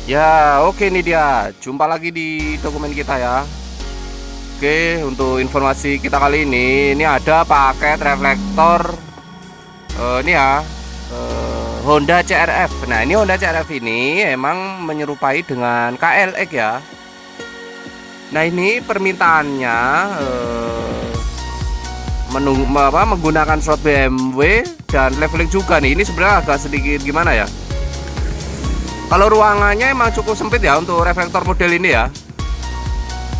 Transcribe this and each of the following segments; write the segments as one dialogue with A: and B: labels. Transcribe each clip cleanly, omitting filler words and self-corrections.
A: Ya, oke nih dia. Jumpa lagi di dokumen kita ya. Oke, untuk informasi kita kali ini ada paket reflektor ini ya, Honda CRF. Nah, ini Honda CRF ini emang menyerupai dengan KLX ya. Nah, ini permintaannya menggunakan slot BMW dan leveling juga nih. Ini sebenarnya agak sedikit gimana ya? Kalau ruangannya emang cukup sempit ya untuk reflektor model ini ya.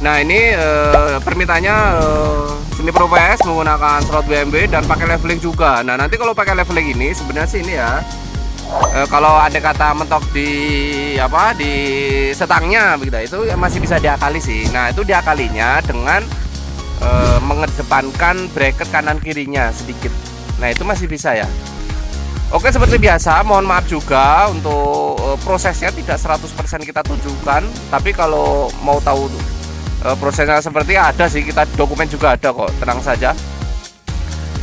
A: Nah, ini permintaannya semi Pro PS menggunakan slot BMW dan pakai leveling juga. Nah, nanti kalau pakai leveling ini sebenarnya sih ini ya, kalau ada kata mentok di setangnya begitu, itu ya masih bisa diakali sih. Nah, itu diakalinya dengan mengedepankan bracket kanan kirinya sedikit. Nah, itu masih bisa ya. Oke, seperti biasa mohon maaf juga untuk prosesnya tidak 100% kita tunjukkan, tapi kalau mau tahu prosesnya seperti ada sih, kita dokumen juga ada kok, tenang saja.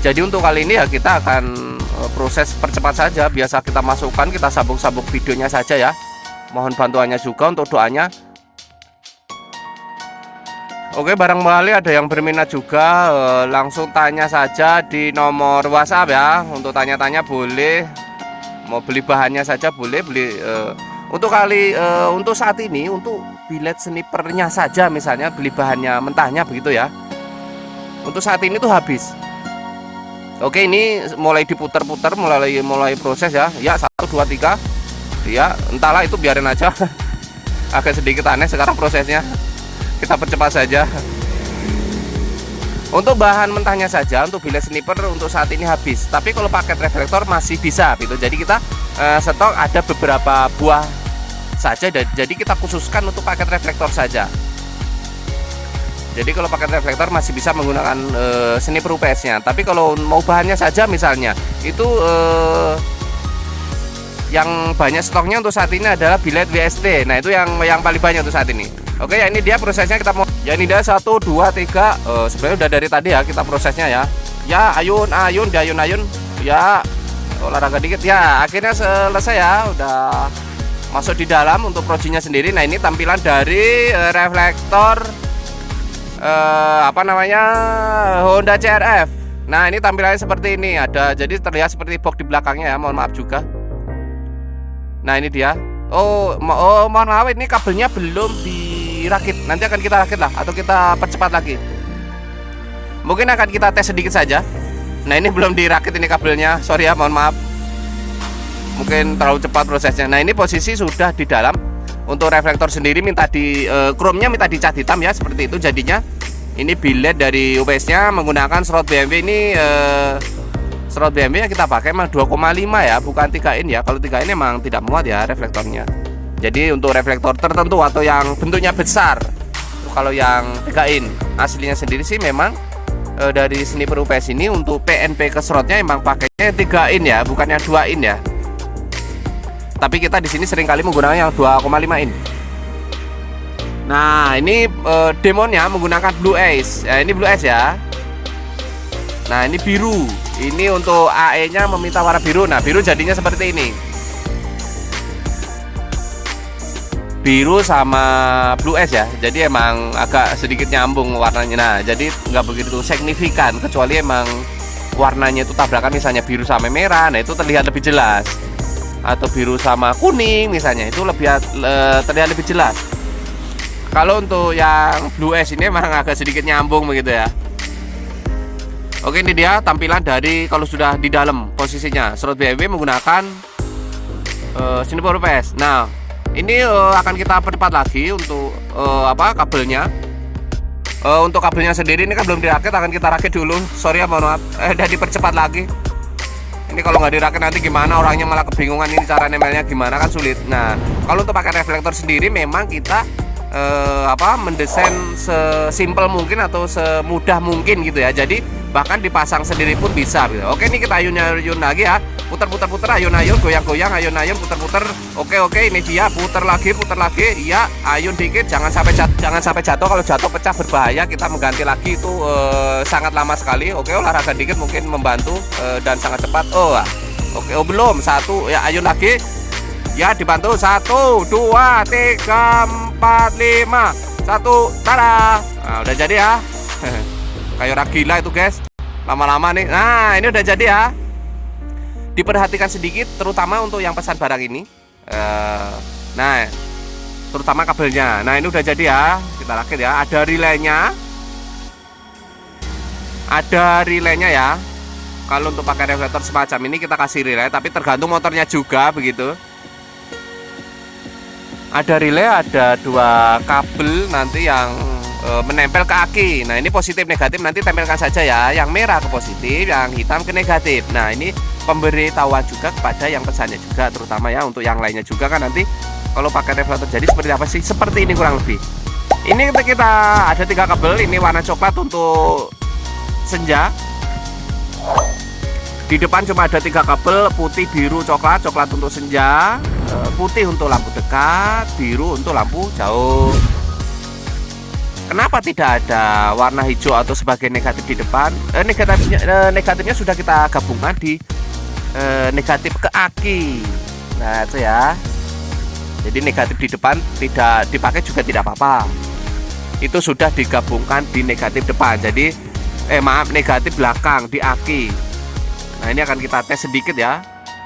A: Jadi untuk kali ini ya kita akan proses percepat saja, biasa kita masukkan, kita sabuk-sabuk videonya saja ya. Mohon bantuannya juga untuk doanya. Oke, barangkali ada yang berminat juga, langsung tanya saja di nomor WhatsApp ya. Untuk tanya-tanya boleh, mau beli bahannya saja boleh, untuk untuk saat ini untuk bilet snipernya saja misalnya beli bahannya mentahnya begitu ya. Untuk saat ini tuh habis. Oke, ini mulai diputar-putar, mulai proses ya. Ya, 1 2 3. Ya, entahlah itu biarin aja. Agak sedikit aneh sekarang prosesnya. Kita percepat saja. Untuk bahan mentahnya saja, untuk bilet sniper untuk saat ini habis. Tapi kalau paket reflektor masih bisa gitu. Jadi kita stok ada beberapa buah saja. Jadi kita khususkan untuk paket reflektor saja. Jadi kalau paket reflektor masih bisa menggunakan sniper UPS-nya. Tapi kalau mau bahannya saja misalnya, itu yang banyak stoknya untuk saat ini adalah bilet WST. Nah, itu yang paling banyak untuk saat ini. Oke, ya ini dia prosesnya, kita mau ya ini dia 1 2 3. Sebenarnya udah dari tadi ya kita prosesnya ya. Ya, ayun ya, olahraga dikit ya. Akhirnya selesai ya, udah masuk di dalam untuk projinya sendiri. Nah, ini tampilan dari reflektor Honda CRF. Nah, ini tampilannya seperti ini, ada jadi terlihat seperti box di belakangnya ya, mohon maaf juga. Nah, ini dia. Mohon maaf, ini kabelnya belum dirakit. Nanti akan kita rakit lah, atau kita percepat lagi. Mungkin akan kita tes sedikit saja. Nah, ini belum dirakit ini kabelnya. Sorry ya, mohon maaf. Mungkin terlalu cepat prosesnya. Nah, ini posisi sudah di dalam. Untuk reflektor sendiri minta di chrome-nya minta dicat hitam ya, seperti itu jadinya. Ini bilet dari UPS-nya menggunakan slot BMW ini. Slot BMW yang kita pakai emang 2,5 ya, bukan 3 in ya. Kalau 3 in emang tidak muat ya reflektornya. Jadi untuk reflektor tertentu atau yang bentuknya besar, kalau yang 3 in aslinya sendiri sih memang dari sniper UPS ini untuk PNP ke slotnya emang pakainya 3 in ya, bukan yang 2 in ya. Tapi kita di sini seringkali menggunakan yang 2,5 in. Nah, ini demonnya menggunakan Blue Ace. Ya, ini Blue Ace ya. Nah, ini biru. Ini untuk AE-nya meminta warna biru. Nah, biru jadinya seperti ini. Biru sama Blue S ya. Jadi emang agak sedikit nyambung warnanya. Nah, jadi nggak begitu signifikan, kecuali emang warnanya itu tabrakan, misalnya biru sama merah. Nah, itu terlihat lebih jelas. Atau biru sama kuning misalnya, itu terlihat lebih jelas. Kalau untuk yang Blue S ini emang agak sedikit nyambung begitu ya. Oke, ini dia tampilan dari kalau sudah di dalam posisinya. Slot BMW menggunakan sniper UPS. Nah, ini akan kita percepat lagi untuk kabelnya. Untuk kabelnya sendiri ini kan belum dirakit, akan kita rakit dulu. Sorry ya, mohon maaf. Udah dipercepat lagi. Ini kalau nggak dirakit nanti gimana, orangnya malah kebingungan ini cara nemelnya gimana, kan sulit. Nah, kalau untuk pakai reflektor sendiri memang kita mendesain sesimpel mungkin atau semudah mungkin gitu ya. Jadi bahkan dipasang sendiri pun bisa gitu. Oke, ini kita ayun lagi ya, putar ayun goyang ayun putar. Oke, ini dia, putar lagi ya, ayun dikit, jangan sampai jatuh. Kalau jatuh pecah berbahaya, kita mengganti lagi itu sangat lama sekali. Oke, olahraga dikit mungkin membantu dan sangat cepat. Oke, belum satu ya, ayun lagi Ya, dibantu. 1, 2, 3, 4, 5. 1, tada. Nah, udah jadi ya. Kayak orang gila itu guys. Lama-lama nih. Nah, ini udah jadi ya. Diperhatikan sedikit, terutama untuk yang pesan barang ini. Nah, terutama kabelnya. Nah, ini udah jadi ya. Kita rakit ya. Ada relaynya. Ada relaynya ya. Kalau untuk pakai reflektor semacam ini kita kasih relay, tapi tergantung motornya juga begitu. Ada relay, ada 2 kabel nanti yang menempel ke aki. Nah, ini positif negatif nanti tempelkan saja ya. Yang merah ke positif, yang hitam ke negatif. Nah, ini pemberitahuan juga kepada yang pesannya juga, terutama ya untuk yang lainnya juga kan nanti kalau pakai reflektor jadi seperti apa sih? Seperti ini kurang lebih. Ini kita ada 3 kabel. Ini warna coklat untuk senja. Di depan cuma ada 3 kabel, putih, biru, coklat. Coklat untuk senja, putih untuk lampu dekat, biru untuk lampu jauh. Kenapa tidak ada warna hijau atau sebagai negatif di depan? Negatifnya sudah kita gabungkan di negatif ke aki. Nah, itu ya. Jadi negatif di depan tidak dipakai juga tidak apa-apa. Itu sudah digabungkan di negatif depan. Jadi negatif belakang di aki. Nah, ini akan kita tes sedikit ya.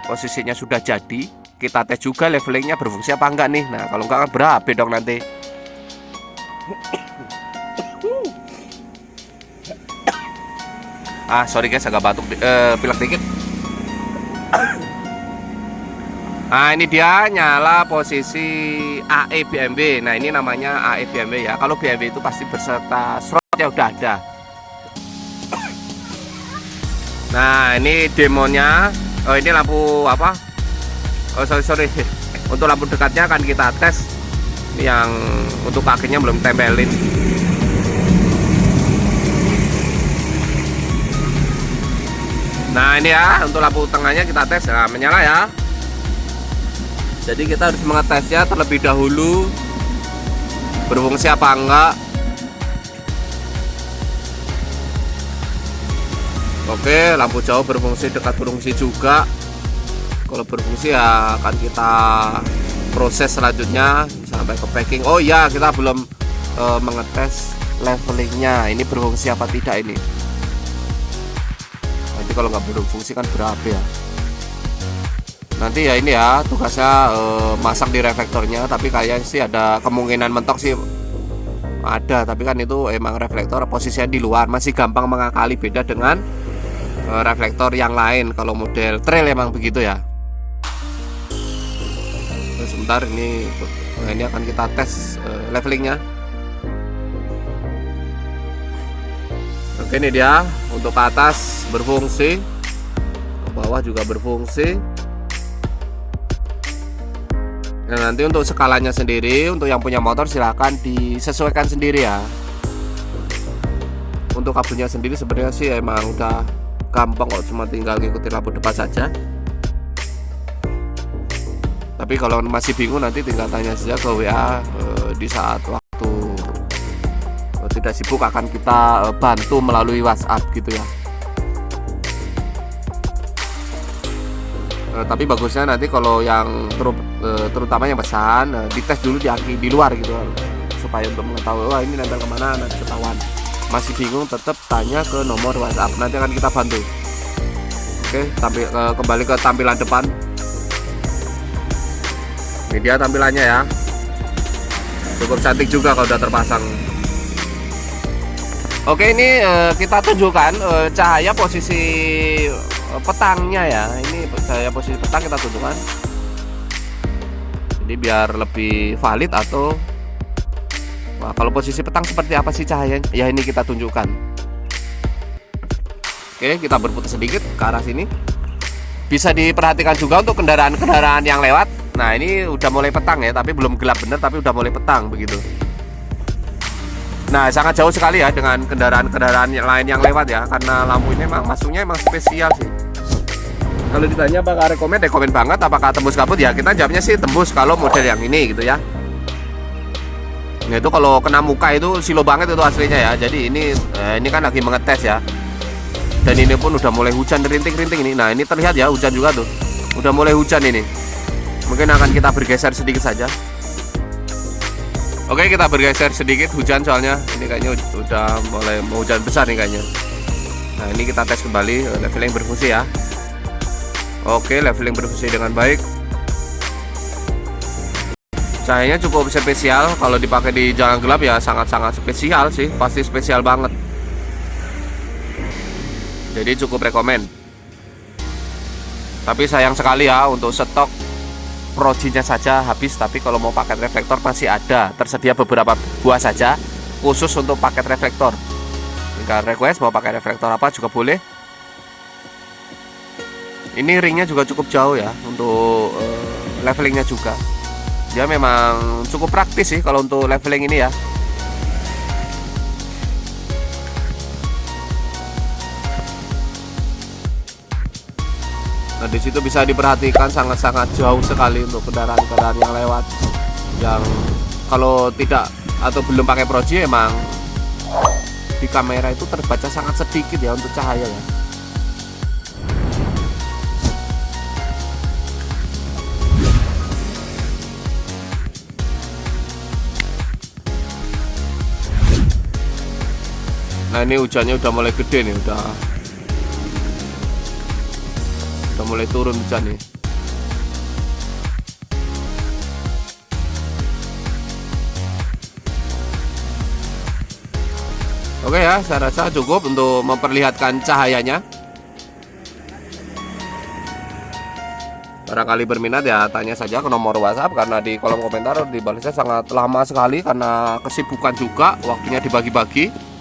A: Posisinya sudah jadi. Kita tes juga levelingnya berfungsi apa enggak nih. Nah, kalau enggak kan berabe dong nanti. Sorry guys, agak batuk, pilek dikit. Nah, ini dia nyala posisi AE BMW. Nah, ini namanya AE BMW ya. Kalau BMW itu pasti berserta slot ya udah ada. Nah, ini demonya. Oh, ini lampu apa? Oh, sorry. Untuk lampu dekatnya akan kita tes. Ini yang untuk kakinya belum tempelin. Nah, ini ya untuk lampu tengahnya kita tes. Nah, menyala ya. Jadi kita harus mengetesnya terlebih dahulu berfungsi apa enggak. Oke, lampu jauh berfungsi, dekat berfungsi juga. Kalau berfungsi ya akan kita proses selanjutnya sampai ke packing. Oh iya, kita belum mengetes levelingnya. Ini berfungsi apa tidak ini? Nanti kalau nggak berfungsi kan berabe ya. Nanti ya ini ya tugasnya masang di reflektornya. Tapi kayaknya sih ada kemungkinan mentok sih ada. Tapi kan itu emang reflektor posisinya di luar, masih gampang mengakali, beda dengan reflektor yang lain. Kalau model trail emang begitu ya. Sebentar ini akan kita tes levelingnya. Oke, ini dia untuk ke atas berfungsi, ke bawah juga berfungsi. Nah, nanti untuk skalanya sendiri untuk yang punya motor silahkan disesuaikan sendiri ya. Untuk kabelnya sendiri sebenarnya sih emang udah gampang kok, cuma tinggal ngikutin lampu depan saja. Tapi kalau masih bingung nanti tinggal tanya saja ke WA di saat waktu tidak sibuk, akan kita bantu melalui WhatsApp gitu ya. Tapi bagusnya nanti kalau yang terutama yang pesan dites dulu di luar gitu supaya untuk mengetahui wah ini nempel kemana, nanti ketahuan. Masih bingung tetap tanya ke nomor WhatsApp, nanti akan kita bantu. Oke, kembali ke tampilan depan. Ini dia tampilannya ya. Cukup cantik juga kalau udah terpasang. Oke, ini kita tunjukkan cahaya posisi petangnya ya. Ini cahaya posisi petang kita tunjukkan. Jadi biar lebih valid atau kalau posisi petang seperti apa sih cahayanya? Ya ini kita tunjukkan. Oke, kita berputar sedikit ke arah sini. Bisa diperhatikan juga untuk kendaraan-kendaraan yang lewat. Nah, ini udah mulai petang ya, tapi belum gelap bener, tapi udah mulai petang begitu. Nah, sangat jauh sekali ya dengan kendaraan-kendaraan yang lain yang lewat ya, karena lampu ini masuknya emang spesial sih. Kalau ditanya apakah rekomen banget, apakah tembus kabut ya, kita jawabnya sih tembus kalau model yang ini gitu ya. Nah, itu kalau kena muka itu silo banget itu aslinya ya. Jadi ini kan lagi mengetes ya. Dan ini pun udah mulai hujan rinting-rinting ini. Nah, ini terlihat ya hujan juga tuh. Udah mulai hujan ini. Mungkin akan kita bergeser sedikit saja. Oke, kita bergeser sedikit, hujan soalnya ini kayaknya udah mulai mau hujan besar nih kayaknya. Nah, ini kita tes kembali leveling berfungsi ya. Oke, leveling berfungsi dengan baik. Cahayanya cukup spesial, kalau dipakai di jalan gelap ya sangat-sangat spesial sih, pasti spesial banget. Jadi cukup rekomen. Tapi sayang sekali ya, untuk stok Pro-G-nya saja habis, tapi kalau mau paket reflektor masih ada, tersedia beberapa buah saja khusus untuk paket reflektor. Jika request mau pakai reflektor apa juga boleh. Ini ringnya juga cukup jauh ya untuk levelingnya juga. Dia memang cukup praktis sih kalau untuk leveling ini ya. Nah, di situ bisa diperhatikan sangat-sangat jauh sekali untuk kendaraan-kendaraan yang lewat. Yang kalau tidak atau belum pakai Pro-G emang di kamera itu terbaca sangat sedikit ya untuk cahaya ya. Nah, ini hujannya udah mulai gede nih, udah mulai turun hujan nih. Oke ya, saya rasa cukup untuk memperlihatkan cahayanya. Barangkali berminat ya tanya saja ke nomor WhatsApp, karena di kolom komentar dibalasnya sangat lama sekali karena kesibukan juga, waktunya dibagi-bagi.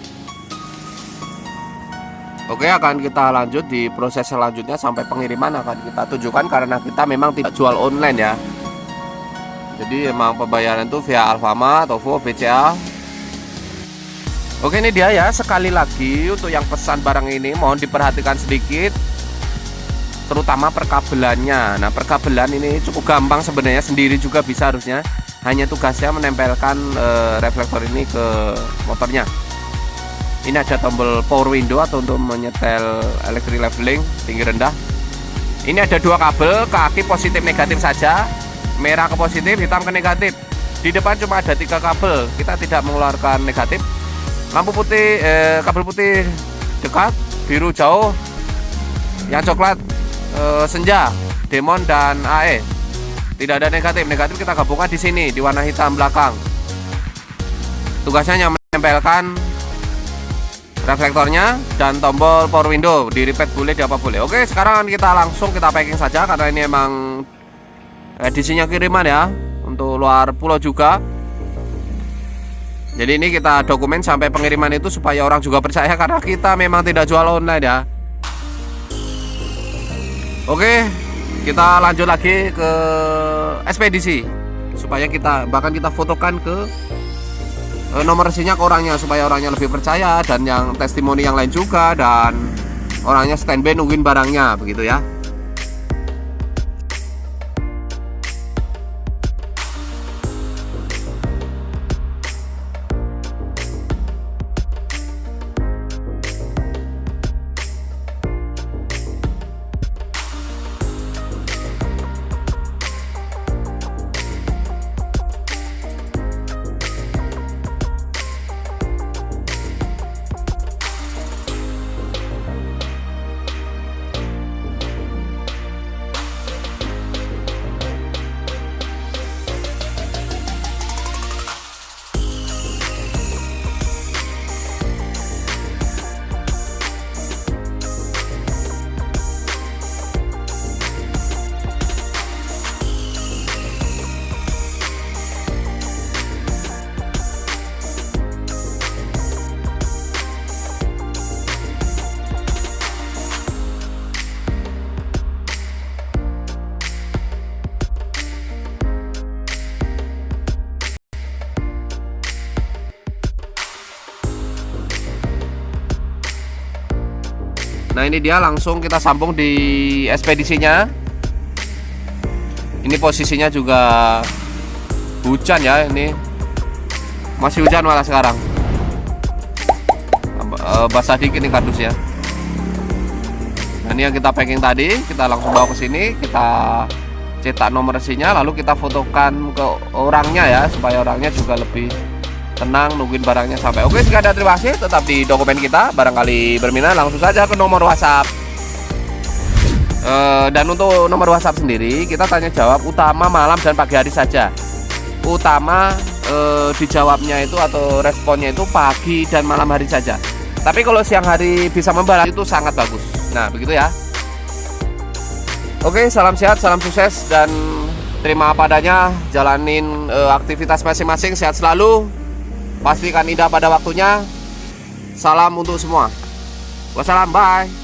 A: Oke, akan kita lanjut di proses selanjutnya sampai pengiriman akan kita tunjukkan, karena kita memang tidak jual online ya. Jadi emang pembayaran itu via Alfamart, OVO, BCA. Oke, ini dia ya, sekali lagi untuk yang pesan barang ini mohon diperhatikan sedikit, terutama perkabelannya. Nah, perkabelan ini cukup gampang sebenarnya, sendiri juga bisa harusnya. Hanya tugasnya menempelkan reflektor ini ke motornya. Ini ada tombol power window atau untuk menyetel electric leveling tinggi rendah. Ini ada dua kabel ke aki positif negatif saja, merah ke positif, hitam ke negatif. Di depan cuma ada 3 kabel, kita tidak mengeluarkan negatif. Lampu putih, kabel putih dekat, biru jauh, yang coklat senja, demon dan AE. Tidak ada negatif. Negatif kita gabungkan di sini di warna hitam belakang. Tugasnya hanya menempelkan reflektornya dan tombol power window, di repeat boleh, di apa boleh. Oke, sekarang kita langsung kita packing saja, karena ini emang edisinya kiriman ya, untuk luar pulau juga. Jadi ini kita dokumen sampai pengiriman itu supaya orang juga percaya, karena kita memang tidak jual online ya. Oke, kita lanjut lagi ke ekspedisi, supaya kita bahkan kita fotokan ke nomor resinnya ke orangnya, supaya orangnya lebih percaya, dan yang testimoni yang lain juga, dan orangnya standby nungguin barangnya begitu ya. Nah, ini dia langsung kita sambung di ekspedisinya. Ini posisinya juga hujan ya, ini masih hujan malah sekarang. Basah dikit nih kardusnya. Nah, ini yang kita packing tadi, kita langsung bawa ke sini, kita cetak nomor SIM-nya, lalu kita fotokan ke orangnya ya, supaya orangnya juga lebih tenang nungguin barangnya sampai. Oke, sekian dan terima kasih. Tetap di dokumen kita. Barangkali berminat langsung saja ke nomor WhatsApp. Dan untuk nomor WhatsApp sendiri kita tanya jawab utama malam dan pagi hari saja. Utama dijawabnya itu atau responnya itu pagi dan malam hari saja. Tapi kalau siang hari bisa membalas itu sangat bagus. Nah begitu ya. Oke, salam sehat, salam sukses, dan terima apa adanya. Jalanin aktivitas masing-masing, sehat selalu, pastikan indah pada waktunya. Salam untuk semua. Wassalam, bye.